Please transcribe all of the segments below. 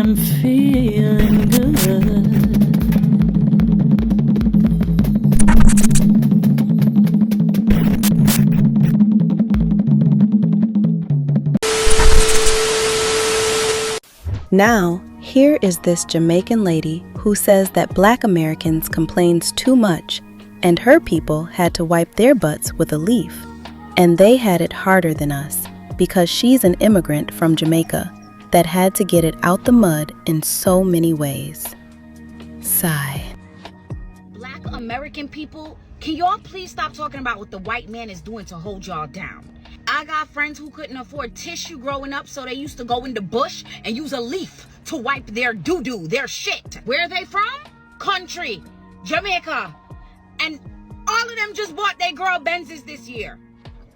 I'm feeling good. Now, here is this Jamaican lady who says that Black Americans complains too much and her people had to wipe their butts with a leaf. And they had it harder than us because she's an immigrant from Jamaica that had to get it out the mud in so many ways. Sigh. Black American people, can y'all please stop talking about what the white man is doing to hold y'all down? I got friends who couldn't afford tissue growing up, so they used to go in the bush and use a leaf to wipe their doo-doo, their shit. Where are they from? Country, Jamaica. And all of them just bought their girl Benzes this year.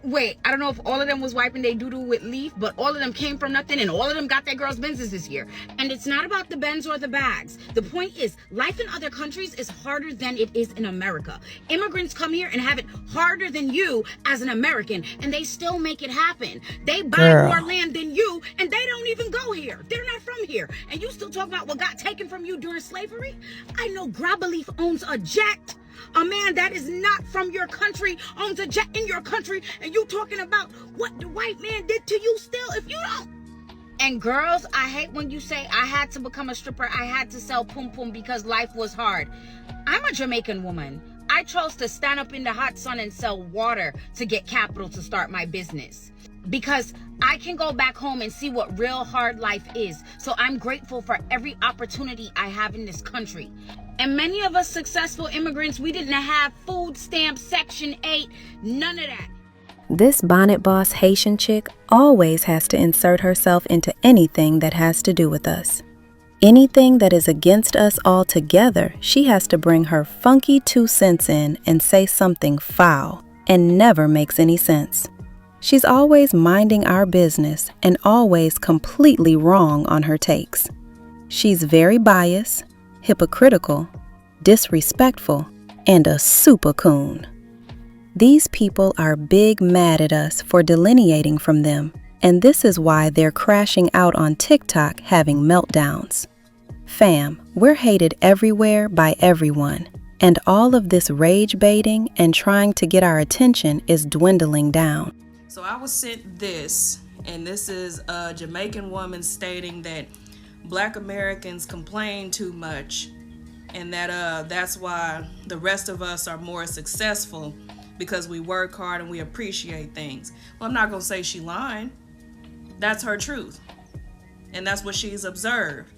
Wait, I don't know if all of them was wiping their doo-doo with leaf, but all of them came from nothing and all of them got their girls Benzes this year. And it's not about the Benz or the bags. The point is, life in other countries is harder than it is in America. Immigrants come here and have it harder than you as an American, and they still make it happen. They buy more land than you, and they don't even go here. They're not from here. And you still talk about what got taken from you during slavery? I know Grabaleaf owns a jet. A man that is not from your country owns a jet in your country, and you talking about what the white man did to you still if you don't. And girls, I hate when you say I had to become a stripper, I had to sell pum pum because life was hard. I'm a Jamaican woman. I chose to stand up in the hot sun and sell water to get capital to start my business. Because I can go back home and see what real hard life is. So I'm grateful for every opportunity I have in this country. And many of us successful immigrants, we didn't have food stamps, Section 8, none of that. This bonnet boss Haitian chick always has to insert herself into anything that has to do with us. Anything that is against us altogether, she has to bring her funky 2 cents in and say something foul, and never makes any sense. She's always minding our business and always completely wrong on her takes. She's very biased, hypocritical, disrespectful, and a super coon. These people are big mad at us for delineating from them, and this is why they're crashing out on TikTok having meltdowns. Fam, we're hated everywhere by everyone, and all of this rage baiting and trying to get our attention is dwindling down. So I was sent this, and this is a Jamaican woman stating that Black Americans complain too much, and that that's why the rest of us are more successful because we work hard and we appreciate things. Well, I'm not gonna say she lying. That's her truth, and that's what she's observed.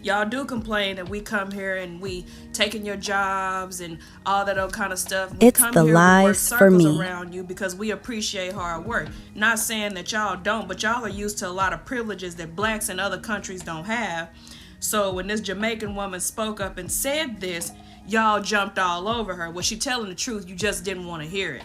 Y'all do complain that we come here and we taking your jobs and all that other kind of stuff. We it's come the here, lies we work for me around you because we appreciate hard work. Not saying that y'all don't, but y'all are used to a lot of privileges that blacks in other countries don't have. So when this Jamaican woman spoke up and said this, y'all jumped all over her. Was she telling the truth? You just didn't want to hear it.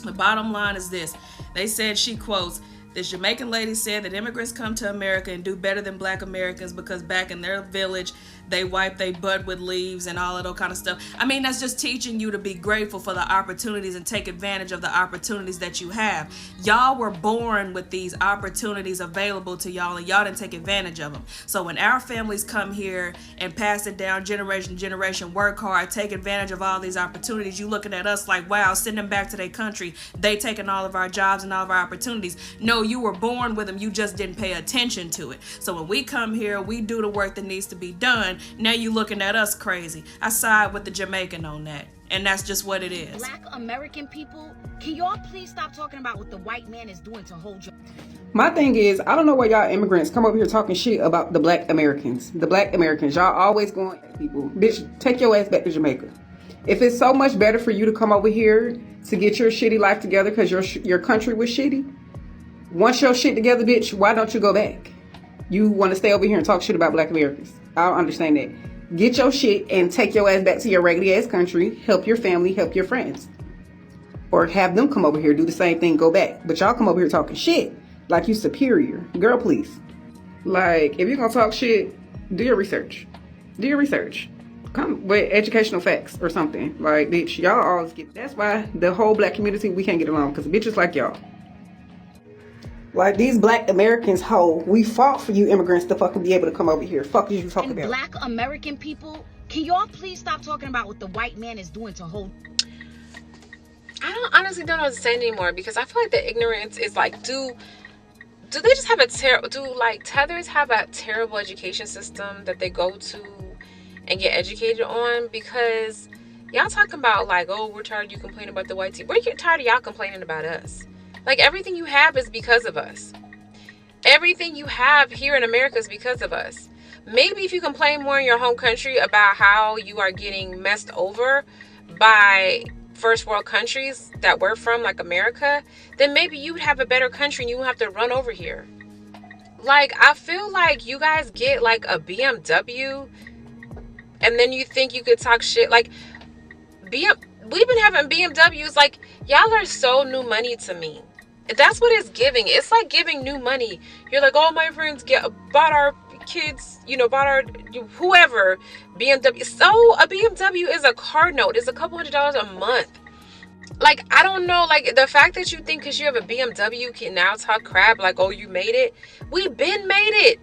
The bottom line is this. They said, she quotes, "This Jamaican lady said that immigrants come to America and do better than Black Americans because back in their village, they wipe their butt with leaves and all of that kind of stuff." I mean, that's just teaching you to be grateful for the opportunities and take advantage of the opportunities that you have. Y'all were born with these opportunities available to y'all, and y'all didn't take advantage of them. So when our families come here and pass it down generation to generation, work hard, take advantage of all these opportunities, you looking at us like, wow, send them back to their country. They taking all of our jobs and all of our opportunities. No, you were born with them. You just didn't pay attention to it. So when we come here, we do the work that needs to be done. Now you looking at us crazy. I side with the Jamaican on that. And that's just what it is. Black American people, can y'all please stop talking about what the white man is doing to hold you? My thing is, I don't know why y'all immigrants come over here talking shit about the Black Americans. The Black Americans, y'all always going at people. Bitch, take your ass back to Jamaica. If it's so much better for you to come over here to get your shitty life together because your country was shitty, once your shit together, bitch, why don't you go back? You want to stay over here and talk shit about Black Americans. I don't understand that. Get your shit and take your ass back to your raggedy ass country. Help your family, help your friends. Or have them come over here, do the same thing, go back. But y'all come over here talking shit like you superior. Girl, please. Like, if you're going to talk shit, do your research. Do your research. Come with educational facts or something. Like, bitch, y'all always get... That's why the whole Black community, we can't get along. Because bitches like y'all. Like, these black Americans, we fought for you immigrants to fucking be able to come over here. Fuck is you talking And about? black American people, can y'all please stop talking about what the white man is doing to hold? I honestly don't know what to say anymore, because I feel like the ignorance is like, do they just have like tethers have a terrible education system that they go to and get educated on? Because y'all talking about like, oh, we're tired of you complaining about the white team. We're tired of y'all complaining about us. Like, everything you have is because of us. Everything you have here in America is because of us. Maybe if you complain more in your home country about how you are getting messed over by first world countries that we're from, like America, then maybe you would have a better country and you won't have to run over here. Like, I feel like you guys get like a BMW and then you think you could talk shit. Like, we've been having BMWs. Like, y'all are so new money to me. That's what it's giving. It's like giving new money. You're like, oh, my friends bought our kids, bought our whoever BMW. So a BMW is a car note. It's a couple $100s a month. Like, I don't know, like, the fact that you think because you have a BMW can now talk crap like, oh, you made it. We've been made it.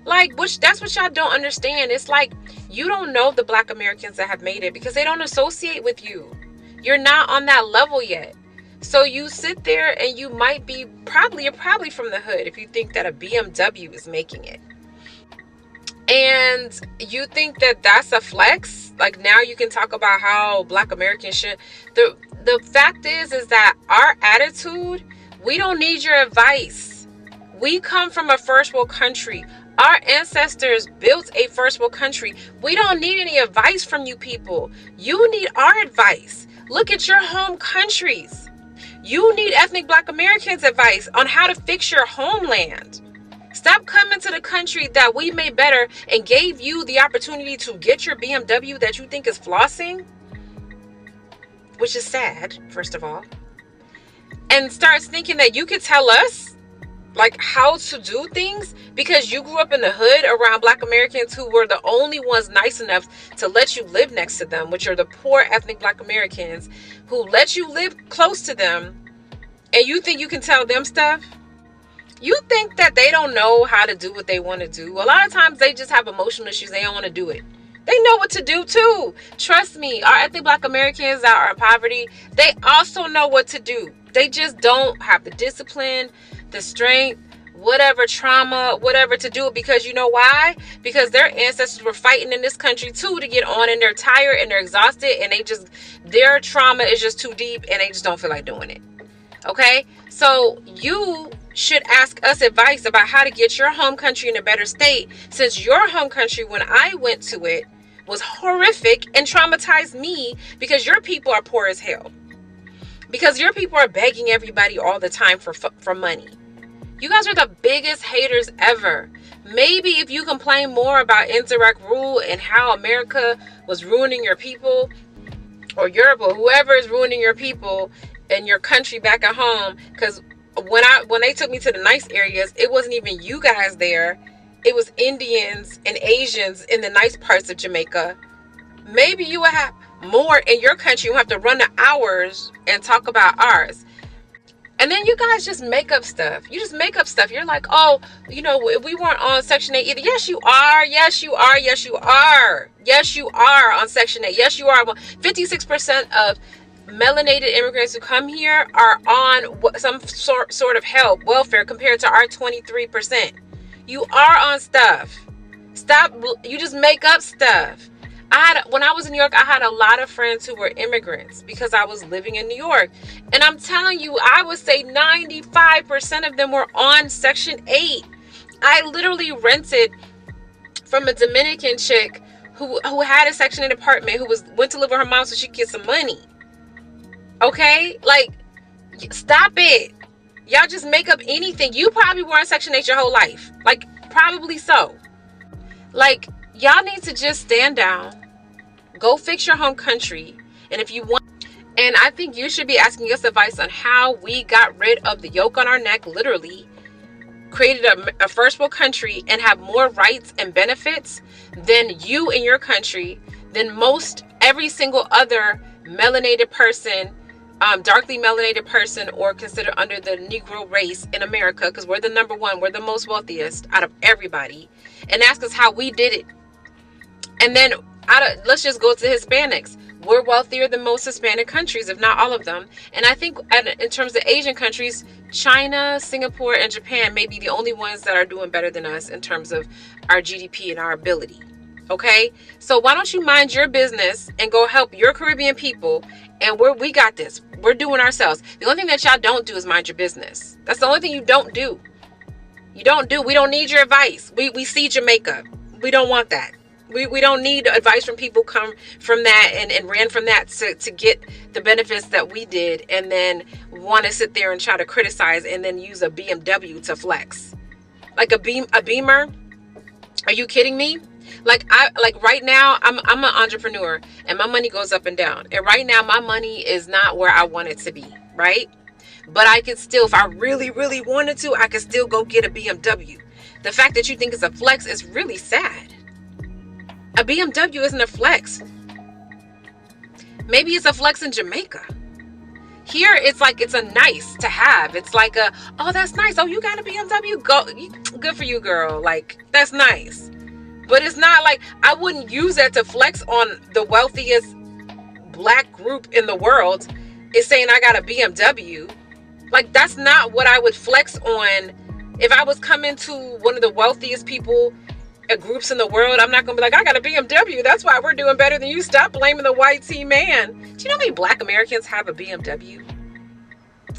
Like, that's what y'all don't understand. It's like, you don't know the black Americans that have made it because they don't associate with you. You're not on that level yet. So you sit there and you might be you're probably from the hood if you think that a BMW is making it. And you think that that's a flex? Like, now you can talk about how black Americans should. The fact is that our attitude, we don't need your advice. We come from a first world country. Our ancestors built a first world country. We don't need any advice from you people. You need our advice. Look at your home countries. You need ethnic black Americans' advice on how to fix your homeland. Stop coming to the country that we made better and gave you the opportunity to get your BMW that you think is flossing, which is sad, first of all, and starts thinking that you could tell us like how to do things because you grew up in the hood around black Americans who were the only ones nice enough to let you live next to them, which are the poor ethnic black Americans who let you live close to them, and you think you can tell them stuff? You think that they don't know how to do what they want to do? A lot of times they just have emotional issues. They don't want to do it. They know what to do too. Trust me, our ethnic black Americans that are in poverty, they also know what to do. They just don't have the discipline, the strength, whatever, trauma, whatever to do it. Because you know why? Because their ancestors were fighting in this country too to get on, and they're tired and they're exhausted, and their trauma is just too deep and they just don't feel like doing it. Okay? So you should ask us advice about how to get your home country in a better state, since your home country, when I went to it, was horrific and traumatized me because your people are poor as hell. Because your people are begging everybody all the time for money. You guys are the biggest haters ever. Maybe if you complain more about indirect rule and how America was ruining your people, or Europe, or whoever is ruining your people and your country back at home, because when they took me to the nice areas, it wasn't even you guys there. It was Indians and Asians in the nice parts of Jamaica. Maybe you would have more in your country. You have to run the hours and talk about ours. And then you guys just make up stuff. You just make up stuff. You're like, oh, we weren't on Section 8 either. Yes, you are. Yes, you are. Yes, you are. Yes, you are on Section 8. Yes, you are. 56% of melanated immigrants who come here are on some sort of help, welfare, compared to our 23%. You are on stuff. Stop. You just make up stuff. When I was in New York, I had a lot of friends who were immigrants because I was living in New York. And I'm telling you, I would say 95% of them were on Section 8. I literally rented from a Dominican chick who had a Section 8 apartment, who went to live with her mom so she could get some money. Okay? Like, stop it. Y'all just make up anything. You probably were in Section 8 your whole life. Like, probably so. Like, y'all need to just stand down. Go fix your home country. And if you want, and I think you should be asking us advice on how we got rid of the yoke on our neck, literally created a first world country and have more rights and benefits than you in your country, than every single other melanated person darkly melanated person or considered under the Negro race in America, because we're the number one, we're the most wealthiest out of everybody, and ask us how we did it. And then let's just go to Hispanics. We're wealthier than most Hispanic countries, if not all of them. And I think in terms of Asian countries, China, Singapore, and Japan may be the only ones that are doing better than us in terms of our GDP and our ability. Okay? So why don't you mind your business and go help your Caribbean people? And we got this. We're doing ourselves. The only thing that y'all don't do is mind your business. That's the only thing you don't do. We don't need your advice. We see Jamaica. We don't want that. We don't need advice from people come from that and ran from that to get the benefits that we did, and then want to sit there and try to criticize and then use a BMW to flex. Like a Beamer? Are you kidding me? Like right now I'm an entrepreneur and my money goes up and down. And right now my money is not where I want it to be, right? But I could still, if I really, really wanted to, I could still go get a BMW. The fact that you think it's a flex is really sad. A BMW isn't a flex. Maybe it's a flex in Jamaica. Here, it's like, it's a nice to have. It's like oh, that's nice. Oh, you got a BMW? Good for you, girl. Like, that's nice. But it's not like, I wouldn't use that to flex on the wealthiest black group in the world. Is saying I got a BMW. Like, that's not what I would flex on. If I was coming to one of the wealthiest people groups in the world, I'm not gonna be like, I got a BMW, that's why we're doing better than you. Stop blaming the white tea man. Do you know how many black Americans have a BMW?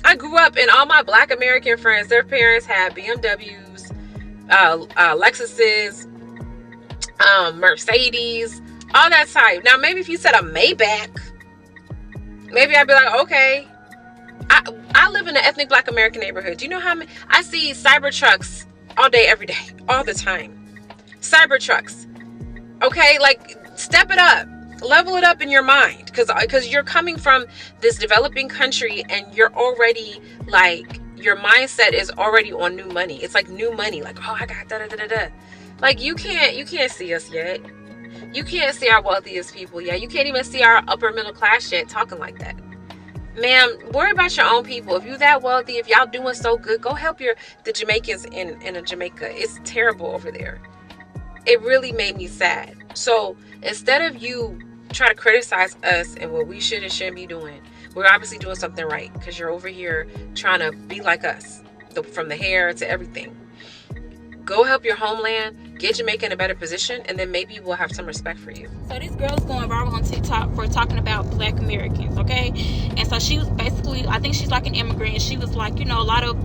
I grew up and all my black American friends, their parents had BMWs, Lexuses, Mercedes, all that type. Now maybe if you said a Maybach, maybe I'd be like, okay. I live in an ethnic black American neighborhood. Do you know how many? I see Cybertrucks all day, every day, all the time. Cybertrucks. Okay, like, step it up, level it up in your mind, because you're coming from this developing country and you're already like, your mindset is already on new money. It's like new money, like, oh, I got da. Like, you can't see us yet. You can't see our wealthiest people yet. You can't even see our upper middle class yet talking like that. Ma'am, worry about your own people. If you're that wealthy, if y'all doing so good, go help the Jamaicans in Jamaica. It's terrible over there. It really made me sad. So instead of you try to criticize us and what we should and shouldn't be doing, we're obviously doing something right, because you're over here trying to be like us, from the hair to everything. Go help your homeland, get Jamaica in a better position, and then maybe we'll have some respect for you. So this girl's going viral on TikTok for talking about black Americans, okay? And so she was basically, I think she's like an immigrant. She was like, a lot of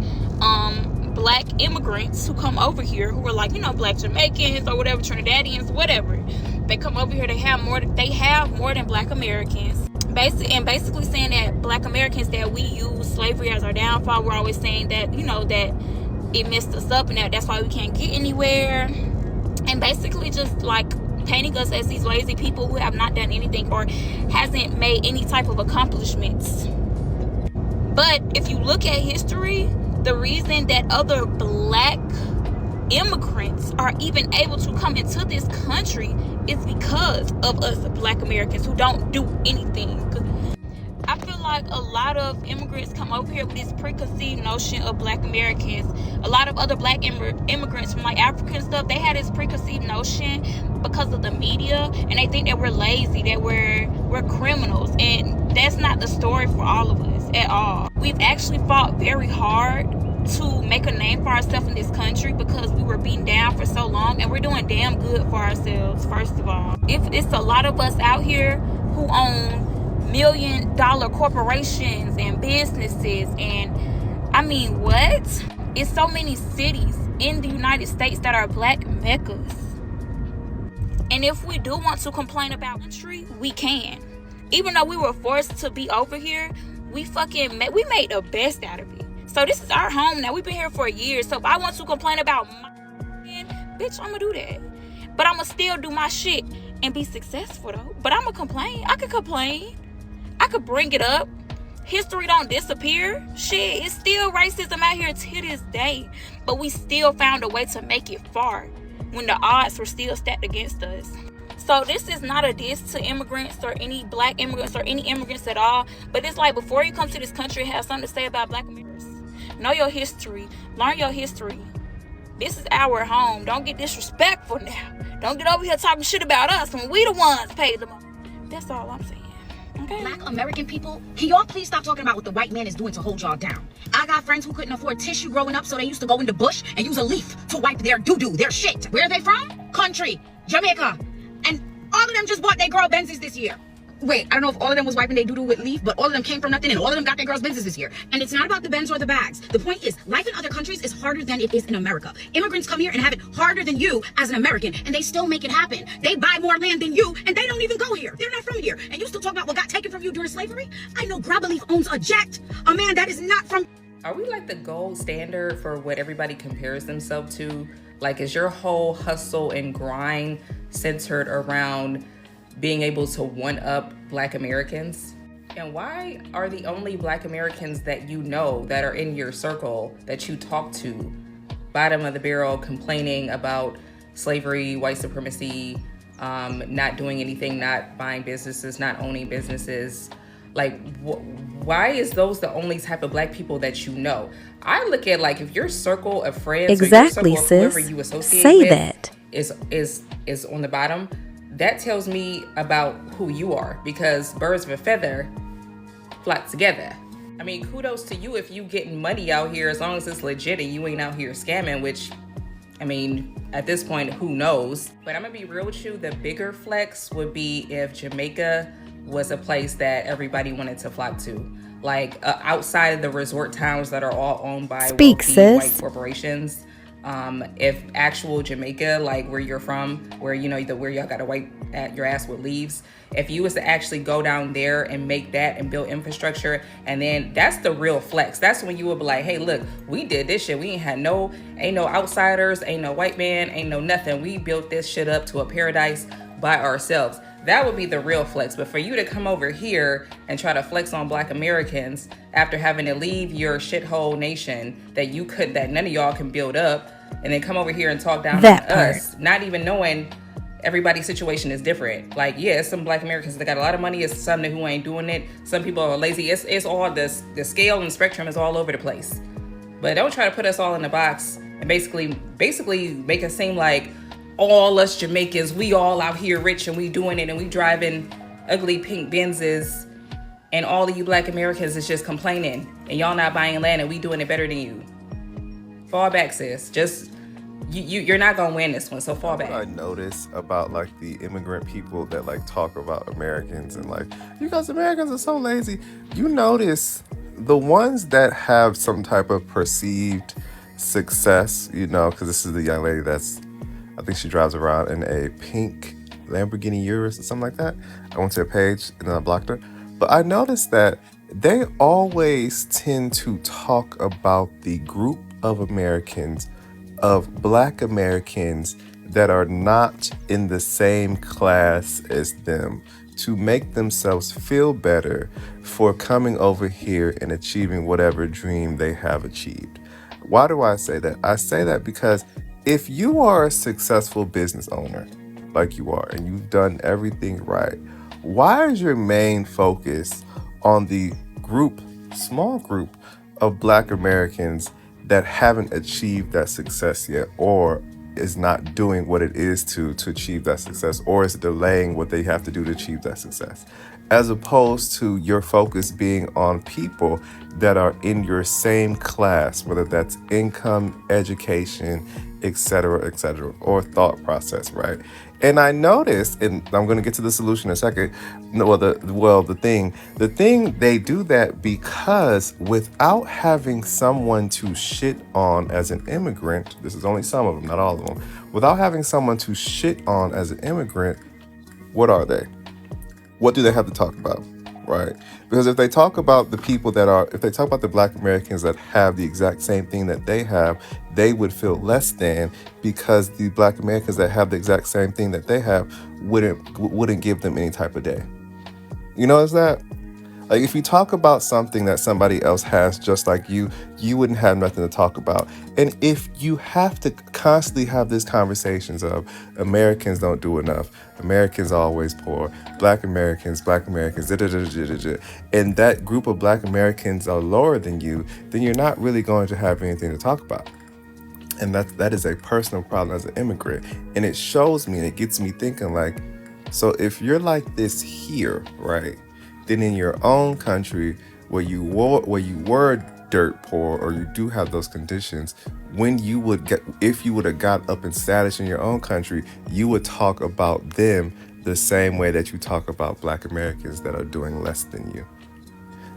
black immigrants who come over here who are like, black Jamaicans or whatever, Trinidadians, whatever. They come over here, they have more than black Americans. Basically saying that black Americans, that we use slavery as our downfall. We're always saying that, that it messed us up and that's why we can't get anywhere. And basically just like painting us as these lazy people who have not done anything or hasn't made any type of accomplishments. But if you look at history, the reason that other black immigrants are even able to come into this country is because of us black Americans who don't do anything. I feel like a lot of immigrants come over here with this preconceived notion of black Americans. A lot of other black immigrants from like Africa and stuff, they had this preconceived notion because of the media, and they think that we're lazy, that we're criminals, and that's not the story for all of us at all. We've actually fought very hard to make a name for ourselves in this country because we were beaten down for so long, and we're doing damn good for ourselves. First of all, if it's a lot of us out here who own $1 million corporations and businesses, and I mean, what? It's so many cities in the United States that are black meccas. And if we do want to complain about country, we can. Even though we were forced to be over here, we made the best out of it. So this is our home now. We've been here for a year. So if I want to complain about my bitch, I'm gonna do that. But I'm gonna still do my shit and be successful though. But I'm gonna complain. I could complain. I could bring it up. History don't disappear. Shit, it's still racism out here to this day. But we still found a way to make it far when the odds were still stacked against us. So this is not a diss to immigrants or any black immigrants or any immigrants at all. But it's like, before you come to this country, have something to say about black Americans. Know your history. Learn your history. This is our home. Don't get disrespectful now. Don't get over here talking shit about us when we the ones paid them. That's all I'm saying. Okay. Black American people, can y'all please stop talking about what the white man is doing to hold y'all down? I got friends who couldn't afford tissue growing up, so they used to go in the bush and use a leaf to wipe their doo-doo, their shit. Where are they from? Country, Jamaica. And all of them just bought their girl Benzes this year. Wait, I don't know if all of them was wiping their doo-doo with leaf, but all of them came from nothing and all of them got their girls Benzes this year. And it's not about the Benz or the bags. The point is, life in other countries is harder than it is in America. Immigrants come here and have it harder than you as an American, and they still make it happen. They buy more land than you, and they don't even go here. They're not from here. And you still talk about what got taken from you during slavery? I know Grabberleaf owns a jet, a man that is not from... Are we like the gold standard for what everybody compares themselves to? Like, is your whole hustle and grind centered around being able to one-up Black Americans? And why are the only Black Americans that you know that are in your circle that you talk to bottom of the barrel, complaining about slavery, white supremacy, not doing anything, not buying businesses, not owning businesses? Like, why is those the only type of Black people that you know? I look at, like, if your circle of friends, exactly, or your circle of whoever sis. you associate Say with that. is on the bottom, that tells me about who you are, because birds of a feather flock together. I mean, kudos to you if you getting money out here, as long as it's legit and you ain't out here scamming, which, I mean, at this point, who knows? But I'm gonna be real with you, the bigger flex would be if Jamaica was a place that everybody wanted to flock to. Like, outside of the resort towns that are all owned by wealthy white corporations. If actual Jamaica, like where you're from, where, you know, where y'all gotta wipe at your ass with leaves, if you was to actually go down there and make that and build infrastructure, and then that's the real flex. That's when you would be like, hey, look, we did this shit. We ain't no outsiders, ain't no white man, ain't no nothing. We built this shit up to a paradise by ourselves. That would be the real flex. But for you to come over here and try to flex on Black Americans after having to leave your shithole nation that none of y'all can build up, and then come over here and talk down on us, not even knowing everybody's situation is different. Like, yeah, some Black Americans that got a lot of money, it's some who ain't doing it. Some people are lazy. It's all the scale and spectrum is all over the place. But don't try to put us all in a box and basically make us seem like all us Jamaicans, we all out here rich and we doing it and we driving ugly pink Benzes, and all of you Black Americans is just complaining and y'all not buying land and we doing it better than you. Fall back, sis. Just you're not gonna win this one, so fall back. I notice about like the immigrant people that like talk about Americans and like, you guys Americans are so lazy. You notice the ones that have some type of perceived success, you know, because this is the young lady I think she drives around in a pink Lamborghini Urus or something like that. I went to her page and then I blocked her. But I noticed that they always tend to talk about the group of Americans, of Black Americans that are not in the same class as them, to make themselves feel better for coming over here and achieving whatever dream they have achieved. Why do I say that? I say that because if you are a successful business owner, like you are, and you've done everything right, why is your main focus on the small group of Black Americans that haven't achieved that success yet, or is not doing what it is to achieve that success, or is delaying what they have to do to achieve that success, as opposed to your focus being on people that are in your same class, whether that's income, education, etc., or thought process, right? And I noticed, and I'm going to get to the solution in a second. The thing, they do that because without having someone to shit on as an immigrant, this is only some of them, not all of them. Without having someone to shit on as an immigrant, what are they? What do they have to talk about, right? Because if they talk about if they talk about the Black Americans that have the exact same thing that they have, they would feel less than, because the Black Americans that have the exact same thing that they have wouldn't give them any type of day. You notice that? Like if you talk about something that somebody else has just like you wouldn't have nothing to talk about. And if you have to constantly have these conversations of Americans don't do enough, Americans are always poor, Black Americans, da, da, da, da, da, da, and that group of Black Americans are lower than you, then you're not really going to have anything to talk about. And that is a personal problem as an immigrant. And it shows me and it gets me thinking like, so if you're like this here, right, then in your own country where you were dirt poor or you do have those conditions, if you would have got up in status in your own country, you would talk about them the same way that you talk about Black Americans that are doing less than you.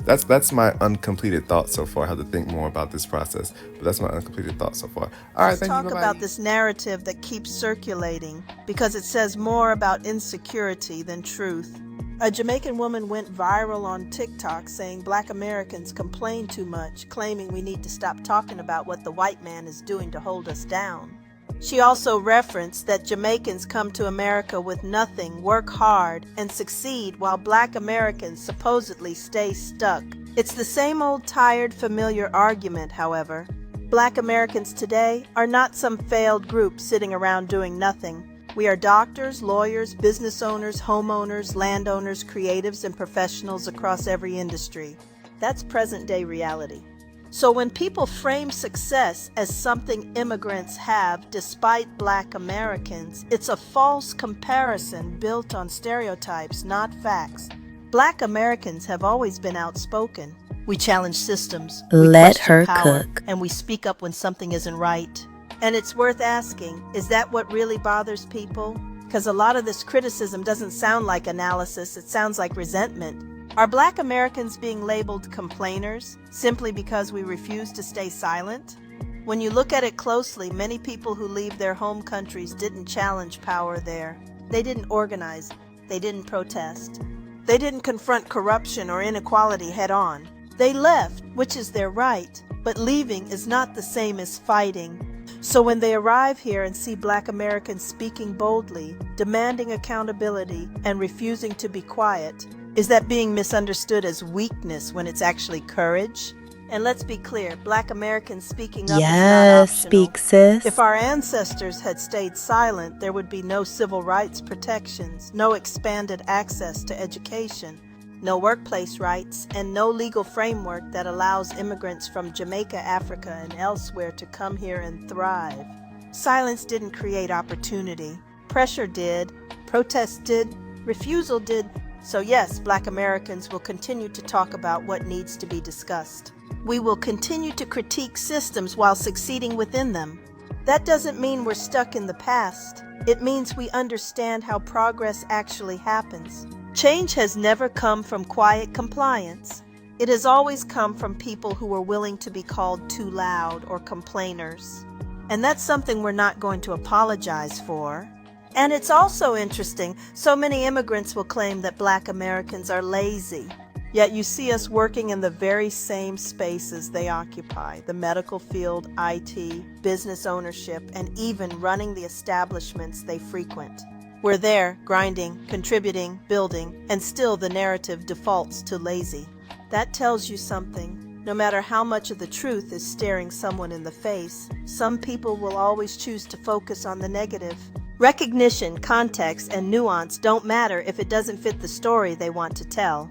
That's my uncompleted thought so far. I have to think more about this process, but that's my uncompleted thought so far. All right, Let's thank you. talk about this narrative that keeps circulating because it says more about insecurity than truth. A Jamaican woman went viral on TikTok saying Black Americans complain too much, claiming we need to stop talking about what the white man is doing to hold us down. She also referenced that Jamaicans come to America with nothing, work hard, and succeed while Black Americans supposedly stay stuck. It's the same old tired, familiar argument, however. Black Americans today are not some failed group sitting around doing nothing. We are doctors, lawyers, business owners, homeowners, landowners, creatives, and professionals across every industry. That's present-day reality. So when people frame success as something immigrants have despite Black Americans, it's a false comparison built on stereotypes, not facts. Black Americans have always been outspoken. We challenge systems, we Let question her power, cook. and we speak up when something isn't right. And it's worth asking, is that what really bothers people? Because a lot of this criticism doesn't sound like analysis, it sounds like resentment. Are Black Americans being labeled complainers simply because we refuse to stay silent? When you look at it closely, many people who leave their home countries didn't challenge power there. They didn't organize. They didn't protest. They didn't confront corruption or inequality head on. They left, which is their right, but leaving is not the same as fighting. So when they arrive here and see Black Americans speaking boldly, demanding accountability, and refusing to be quiet, is that being misunderstood as weakness when it's actually courage? And let's be clear, Black Americans speaking up is not optional. Speak, sis. If our ancestors had stayed silent, there would be no civil rights protections, no expanded access to education, no workplace rights, and no legal framework that allows immigrants from Jamaica, Africa, and elsewhere to come here and thrive. Silence didn't create opportunity. Pressure did, protest did, refusal did. So yes, Black Americans will continue to talk about what needs to be discussed. We will continue to critique systems while succeeding within them. That doesn't mean we're stuck in the past. It means we understand how progress actually happens. Change has never come from quiet compliance. It has always come from people who are willing to be called too loud or complainers. And that's something we're not going to apologize for. And it's also interesting, so many immigrants will claim that Black Americans are lazy. Yet you see us working in the very same spaces they occupy, the medical field, IT, business ownership, and even running the establishments they frequent. We're there, grinding, contributing, building, and still the narrative defaults to lazy. That tells you something. No matter how much of the truth is staring someone in the face, some people will always choose to focus on the negative. Recognition, context, and nuance don't matter if it doesn't fit the story they want to tell.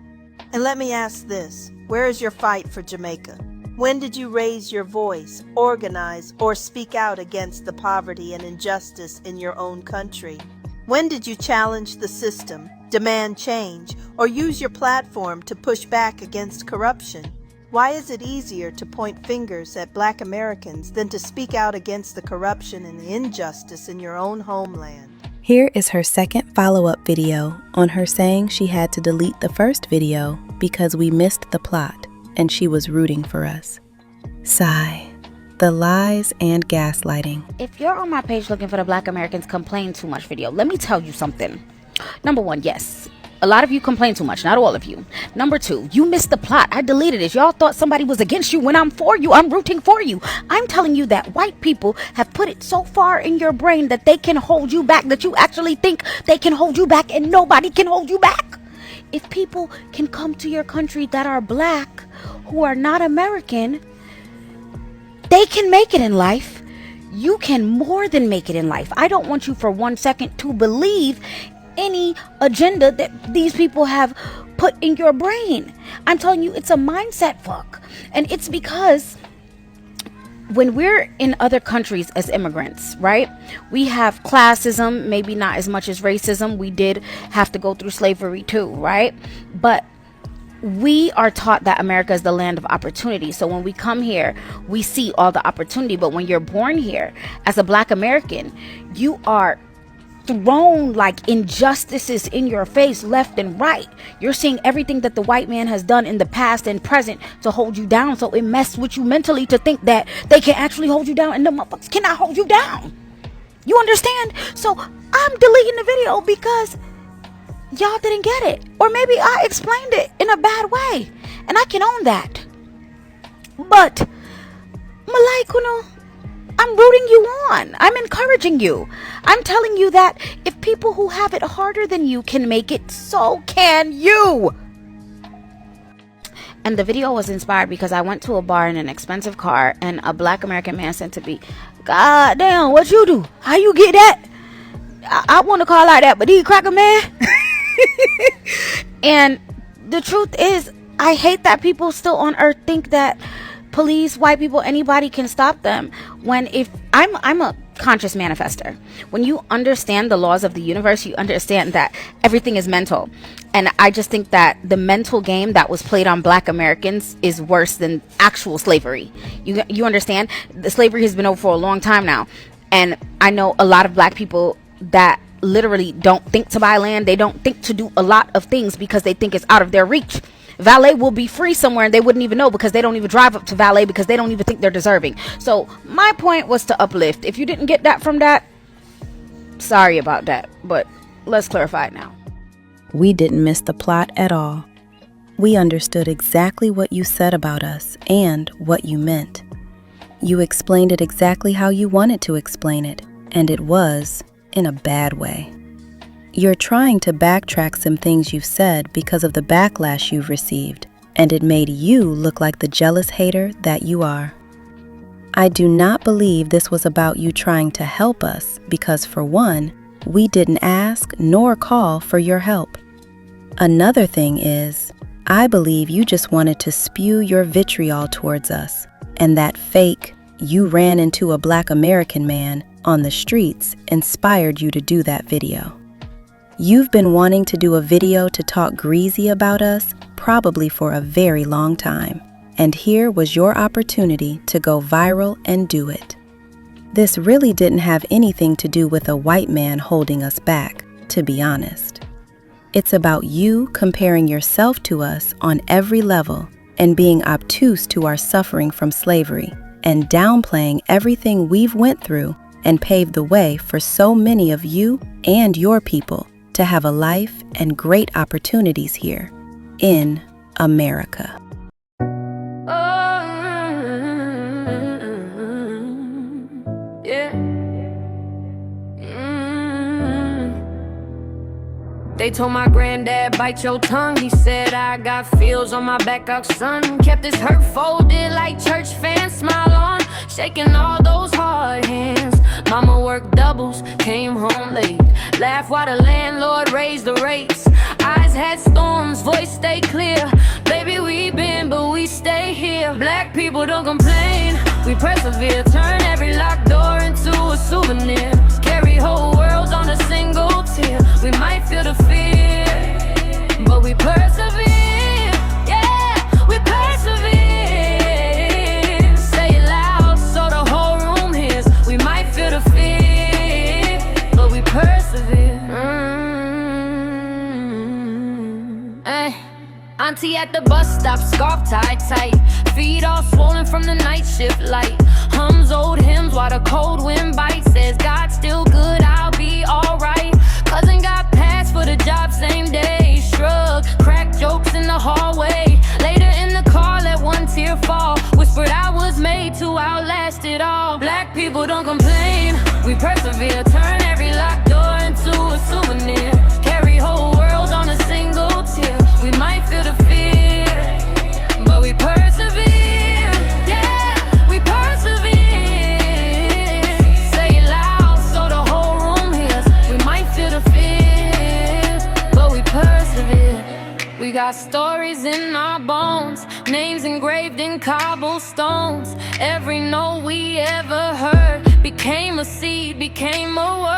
And let me ask this, where is your fight for Jamaica? When did you raise your voice, organize, or speak out against the poverty and injustice in your own country? When did you challenge the system, demand change, or use your platform to push back against corruption? Why is it easier to point fingers at Black Americans than to speak out against the corruption and injustice in your own homeland? Here is her second follow-up video on her saying she had to delete the first video because we missed the plot and she was rooting for us. Sigh. The lies and gaslighting. If you're on my page looking for the Black Americans complain too much video, let me tell you something. Number one, yes, a lot of you complain too much, not all of you. Number two, you missed the plot. I deleted it. Y'all thought somebody was against you when I'm for you. I'm rooting for you. I'm telling you that white people have put it so far in your brain that they can hold you back, that you actually think they can hold you back and nobody can hold you back. if people can come to your country that are black, who are not American, they can make it in life. You can more than make it in life. I don't want you for 1 second to believe any agenda that these people have put in your brain. I'm telling you, it's a mindset fuck. And it's because when we're in other countries as immigrants, right, we have classism, maybe not as much as racism. We did have to go through slavery too, right? But we are taught that America is the land of opportunity. So when we come here, we see all the opportunity. But when you're born here as a black American, you are thrown like injustices in your face left and right. You're seeing everything that the white man has done in the past and present to hold you down. So it messes with you mentally to think that they can actually hold you down, and the motherfuckers cannot hold you down. You understand? So I'm deleting the video because y'all didn't get it, or maybe I explained it in a bad way, and I can own that. But Malai Kuno, I'm rooting you on. I'm encouraging you. I'm telling you that if people who have it harder than you can make it, so can you. And the video was inspired because I went to a bar in an expensive car, and a black American man said to me, "God damn, what you do? How you get that? I want to call like that, but he crack a man." And the truth is, I hate that people still on earth think that police, white people, anybody can stop them. When if I'm a conscious manifester. When you understand the laws of the universe, you understand that everything is mental. And I just think that the mental game that was played on black Americans is worse than actual slavery. You understand? The slavery has been over for a long time now. And I know a lot of black people that literally don't think to buy land. They don't think to do a lot of things because they think it's out of their reach. Valet will be free somewhere and they wouldn't even know, because they don't even drive up to valet, because they don't even think they're deserving. So my point was to uplift. If you didn't get that from that, sorry about that, but let's clarify it now. We didn't miss the plot at all. We understood exactly what you said about us and what you meant. You explained it exactly how you wanted to explain it, and it was in a bad way. You're trying to backtrack some things you've said because of the backlash you've received, and it made you look like the jealous hater that you are. I do not believe this was about you trying to help us because, for one, we didn't ask nor call for your help. Another thing is, I believe you just wanted to spew your vitriol towards us, and that fake, you ran into a black American man on the streets inspired you to do that video. You've been wanting to do a video to talk greasy about us probably for a very long time, and here was your opportunity to go viral and do it. This really didn't have anything to do with a white man holding us back, to be honest. It's about you comparing yourself to us on every level and being obtuse to our suffering from slavery and downplaying everything we've went through and paved the way for so many of you and your people to have a life and great opportunities here in America. They told my granddad, bite your tongue. He said I got feels on my back, son. Kept his hurt folded like church fans. Smile on, shaking all those hard hands. Mama worked doubles, came home late. Laugh while the landlord raised the rates. Eyes had storms, voice stay clear. Baby, we been, but we stay here. Black people don't complain, we persevere. Turn every locked door into a souvenir. Carry whole worlds on a single tear. We might feel the fear, but we persevere. Yeah, we persevere. Say it loud so the whole room hears. We might feel the fear, but we persevere. Hey. Auntie at the bus stop, scarf tied tight. Feet all swollen from the night shift light. Hums old hymns while the cold wind bites. Says God's still good, I'll be alright. Cousin got passed for the job same day. Shrug, crack jokes in the hallway. Later in the car, let one tear fall. Whispered I was made to outlast it all. Black people don't complain, we persevere. Turn every locked door into a souvenir. Carry whole worlds on a single tear. We got stories in our bones, names engraved in cobblestones. Every note we ever heard became a seed, became a word.